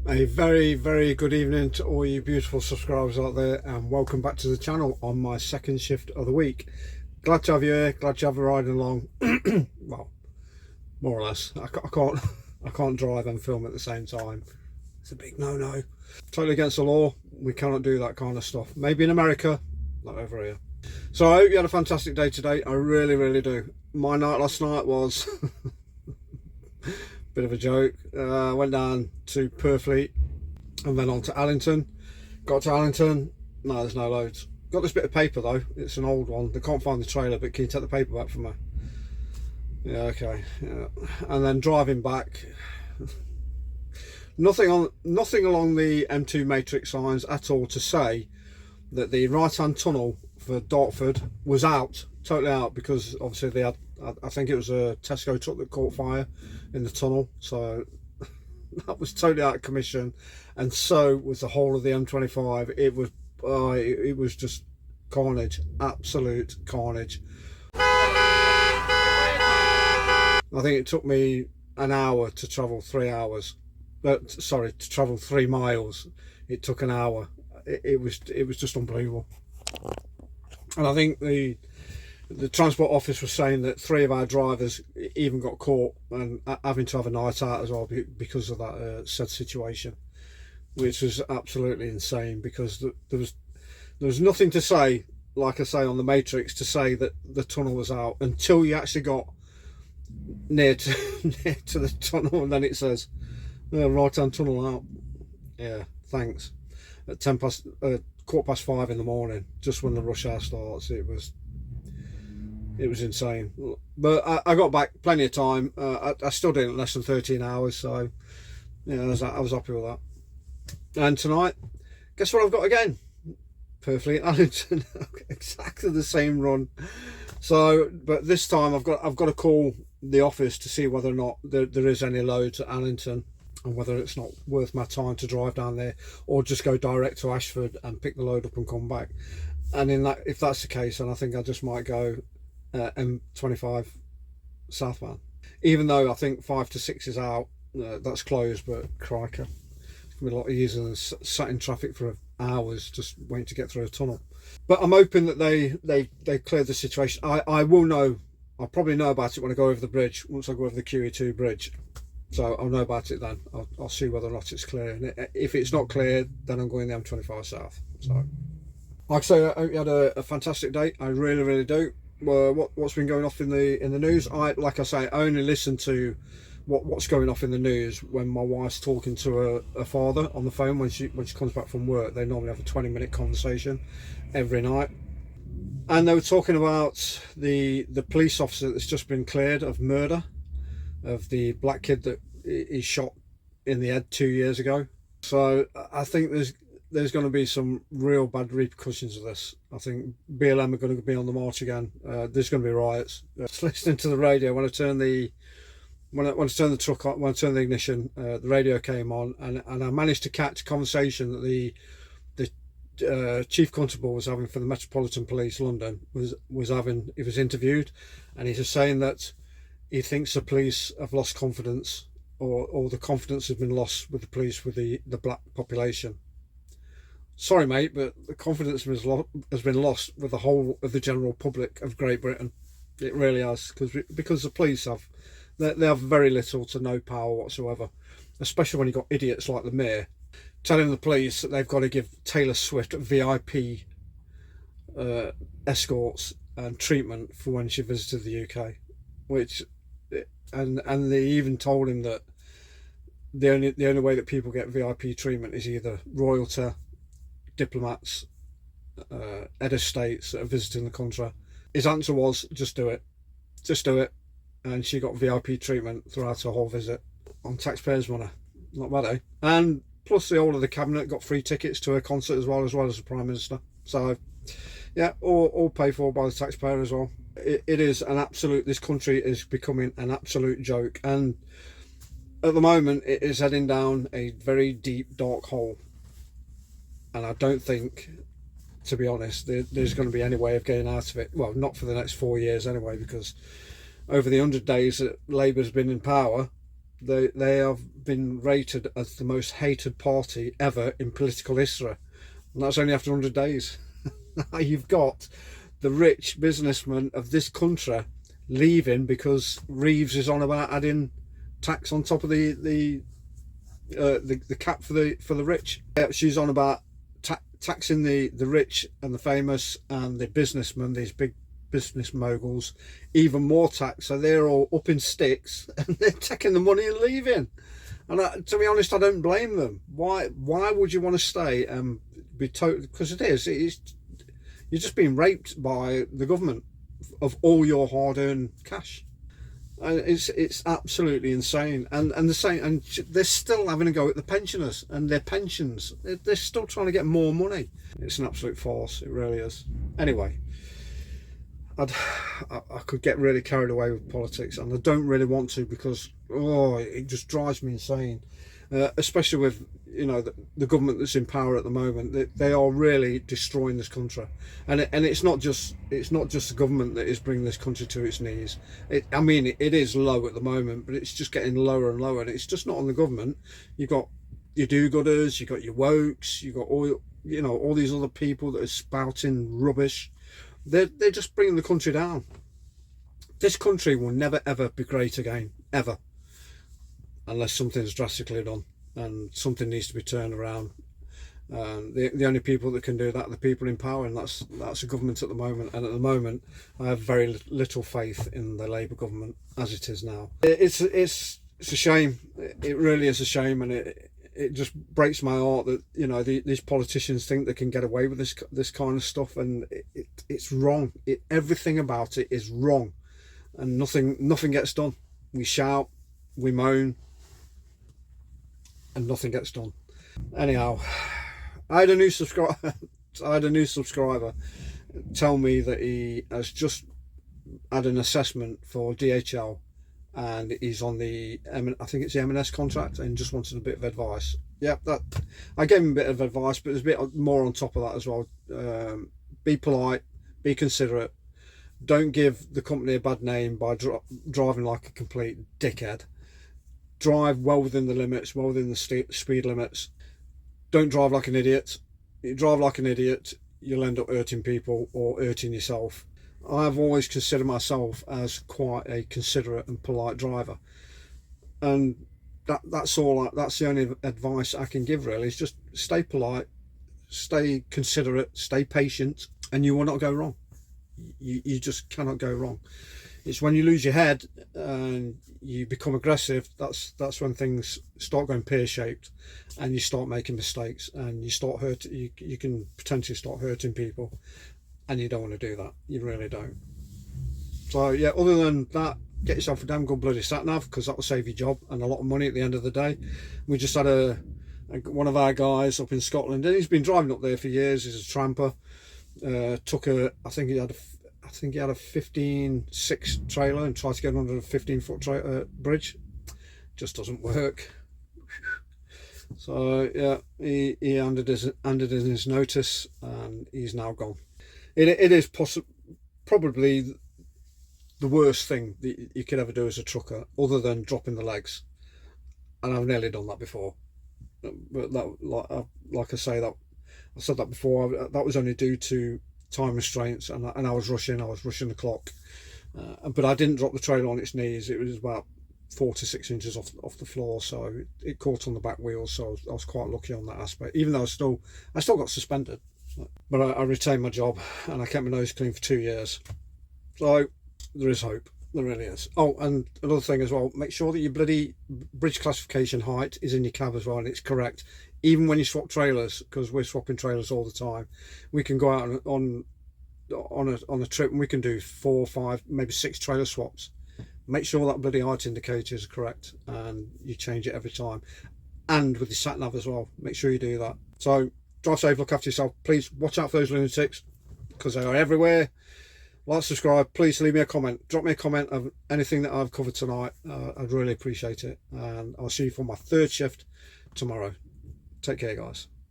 A very good evening to all you beautiful subscribers out there, and welcome back to the channel on my second shift of the week. Glad to have you here, glad to have you riding along. Well, more or less. I can't drive and film at the same time. It's a big no-no. Totally against the law. We cannot do that kind of stuff. Maybe in America, not over here. So I hope you had a fantastic day today. I really do. My night last night was bit of a joke. I went down to Purfleet and then on to Allington. Got to Allington, no, there's no loads. Got this bit of paper though, it's an old one. They can't find the trailer, but can you take the paper back from me? Yeah, okay. Yeah. And then driving back, nothing along the M2 matrix signs at all to say that the right hand tunnel for Dartford was out, totally out, because obviously they had, I think it was a Tesco truck that caught fire in the tunnel, so that was totally out of commission, and so was the whole of the M25. It was just carnage, absolute carnage. I think it took me an hour to travel 3 hours, sorry, to travel 3 miles. It took an hour. It was just unbelievable. And I think the transport office was saying that 3 of our drivers even got caught and having to have a night out as well because of that said situation, which was absolutely insane, because there was nothing to say, like I say on the matrix, to say that the tunnel was out until you actually got near to the tunnel, and then it says right hand tunnel out. Yeah, thanks. At 5:15 in the morning, just when the rush hour starts, it was insane. But I got back plenty of time. I still did it in less than 13 hours, so yeah, I was happy with that. And tonight, guess what I've got again? Purfleet Allington. Exactly the same run. So, but this time I've got to call the office to see whether or not there is any loads at Allington, and whether it's not worth my time to drive down there, or just go direct to Ashford and pick the load up and come back. And if that's the case, then I think I just might go M25 southbound, even though I think 5 to 6 is out. That's closed, but crikey, it's gonna be a lot easier than sat in traffic for hours just waiting to get through a tunnel. But I'm hoping that they clear the situation. I will know. I'll probably know about it when I go over the bridge, once I go over the QE2 bridge. So I'll know about it then. I'll see whether or not it's clear. And if it's not clear, then I'm going the M25 south. So, like I say, I hope you had a fantastic day. I really do. What's been going off in the news? Like I say, I only listen to what's going off in the news when my wife's talking to her father on the phone when she comes back from work. They normally have a 20-minute conversation every night, and they were talking about the police officer that's just been cleared of murder of the black kid that he shot in the head 2 years ago. So I think there's going to be some real bad repercussions of this. I think BLM are going to be on the march again. There's going to be riots. Just listening to the radio, when I turned the truck on, when I turned the ignition, the radio came on, and I managed to catch a conversation that the chief constable was having for the Metropolitan Police London. He was interviewed, and he was saying that he thinks the police have lost confidence, or the confidence has been lost with the police, with the black population. Sorry, mate, but the confidence has been lost with the whole of the general public of Great Britain. It really has, because the police they have very little to no power whatsoever, especially when you've got idiots like the mayor telling the police that they've got to give Taylor Swift VIP escorts and treatment for when she visited the UK, and they even told him that the only way that people get VIP treatment is either royalty, diplomats, head of states that are visiting the country. His answer was, just do it, and she got VIP treatment throughout her whole visit on taxpayers' money. Not bad, eh? And plus the whole of the cabinet got free tickets to her concert as well as the Prime Minister. So yeah, all paid for by the taxpayer as well. It is an absolute, this country is becoming an absolute joke, and at the moment it is heading down a very deep dark hole, and I don't think, to be honest, there's going to be any way of getting out of it. Well, not for the next 4 years anyway, because over the 100 days that Labour's been in power, They have been rated as the most hated party ever in political history, and that's only after 100 days. You've got the rich businessmen of this country leaving because Reeves is on about adding tax on top of the cap for the rich. She's on about taxing the rich and the famous and the businessmen, these big business moguls, even more tax. So they're all up in sticks and they're taking the money and leaving. And to be honest, I don't blame them. Why would you want to stay and be told? Because you're just being raped by the government of all your hard-earned cash. It's absolutely insane. And they're still having a go at the pensioners and their pensions. They're still trying to get more money. It's an absolute farce. It really is. Anyway, I could get really carried away with politics, and I don't really want to, because it just drives me insane. Especially with the government that's in power at the moment. They are really destroying this country, and it's not just the government that is bringing this country to its knees. It is low at the moment, but it's just getting lower and lower, and it's just not on the government. You've got your do-gooders, you've got your wokes, you've got all these other people that are spouting rubbish. They're just bringing the country down. This country will never ever be great again, ever, unless something's drastically done and something needs to be turned around. The only people that can do that are the people in power, and that's the government at the moment. And at the moment, I have very little faith in the Labour government as it is now. It's a shame. It really is a shame, and it just breaks my heart that these politicians think they can get away with this kind of stuff, and it's wrong. Everything about it is wrong, and nothing gets done. We shout, we moan, and nothing gets done. Anyhow, I had a new subscriber tell me that he has just had an assessment for DHL, and he's on I think it's the M&S contract, and just wanted a bit of advice. Yeah, I gave him a bit of advice, but there's a bit more on top of that as well. Be polite, be considerate. Don't give the company a bad name by driving like a complete dickhead. Drive well within the limits, well within the speed limits. Don't drive like an idiot. You drive like an idiot, you'll end up hurting people or hurting yourself. I've always considered myself as quite a considerate and polite driver, and that's the only advice I can give, really, is just stay polite, stay considerate, stay patient, and you will not go wrong. You just cannot go wrong. It's when you lose your head and you become aggressive, that's when things start going pear-shaped, and you start making mistakes, and you can potentially start hurting people, and you don't want to do that. You really don't. So yeah, other than that, get yourself a damn good bloody sat-nav, because that will save your job and a lot of money at the end of the day. We just had one of our guys up in Scotland, and he's been driving up there for years. He's a tramper. I think he had a 15.6 trailer and tried to get under a 15-foot bridge. Just doesn't work. So yeah, he handed in his notice, and he's now gone. It is probably the worst thing that you could ever do as a trucker, other than dropping the legs. And I've nearly done that before. But like I say, that I said that before. That was only due to time restraints, and I was rushing the clock, but I didn't drop the trailer on its knees. It was about 4 to 6 inches off the floor, so it caught on the back wheel. So I was quite lucky on that aspect, even though I still got suspended, but I retained my job, and I kept my nose clean for 2 years. So there is hope. There really is. Oh, and another thing as well, make sure that your bloody bridge classification height is in your cab as well, and it's correct. Even when you swap trailers, because we're swapping trailers all the time, we can go out on a trip and we can do 4, 5, maybe 6 trailer swaps. Make sure that bloody height indicator is correct, and you change it every time. And with the sat nav as well, make sure you do that. So drive safe, look after yourself. Please watch out for those lunatics, because they are everywhere. Like, subscribe, please leave me a comment. Drop me a comment of anything that I've covered tonight. I'd really appreciate it. And I'll see you for my 3rd shift tomorrow. Take care, guys.